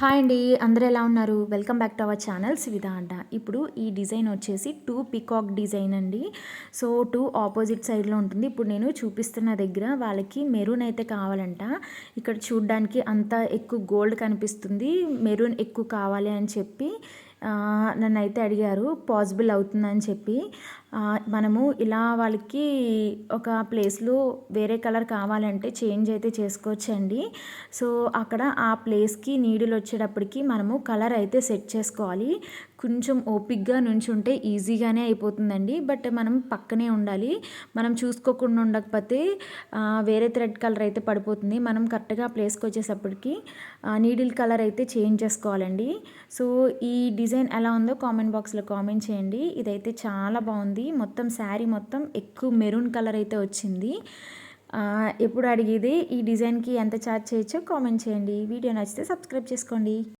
Hi అండి. అందరూ ఎలా ఉన్నారు? Welcome back to our channel సివిధా అడ్డా. ఇప్పుడు ఈ డిజైన్ వచ్చేసి 2 పీకాక్ డిజైన్ అండి. సో 2 ఆపోజిట్ సైడ్‌లో ఉంటుంది. ఇప్పుడు నేను చూపిస్తున్న దగ్గర వాళ్ళకి మెరూన్ అయితే కావాలంట. ఇక్కడ చూడ్డానికి అంతా ఎక్కువ గోల్డ్ కనిపిస్తుంది. మెరూన్ ఎక్కువ కావాలి అని చెప్పి నన్నైతే అడిగారు. పాసిబుల్ అవుతుందని చెప్పి. మనము ఇలా వాళ్ళకి ఒక ప్లేస్‌లో వేరే కలర్ కావాలంటే చేంజ్ అయితే చేసుకోవచ్చండి. సో అక్కడ ఆ ప్లేస్‌కి నీడిల్ వచ్చేటప్పటికి మనము కలర్ అయితే సెట్ చేసుకోవాలి. కొంచెం ఓపిక్గా నుంచుంటే ఈజీగానే అయిపోతుందండి. బట్ మనం పక్కనే ఉండాలి. మనం చూసుకోకుండా ఉండకపోతే వేరే థ్రెడ్ కలర్ అయితే పడిపోతుంది. మనం కరెక్ట్గా ప్లేస్కి వచ్చేటప్పటికి నీడిల్ కలర్ అయితే చేంజ్ చేసుకోవాలండి. సో ఈ డిజైన్ ఎలా ఉందో కామెంట్ బాక్స్లో కామెంట్ చేయండి. ఇదైతే చాలా బాగుంది. మొత్తం శారీ మొత్తం ఎక్కువ మెరూన్ కలర్ అయితే వచ్చింది. ఎప్పుడు అడిగేది ఈ డిజైన్కి ఎంత ఛార్జ్ చేయొచ్చో కామెంట్ చేయండి. వీడియో నచ్చితే సబ్స్క్రైబ్ చేసుకోండి.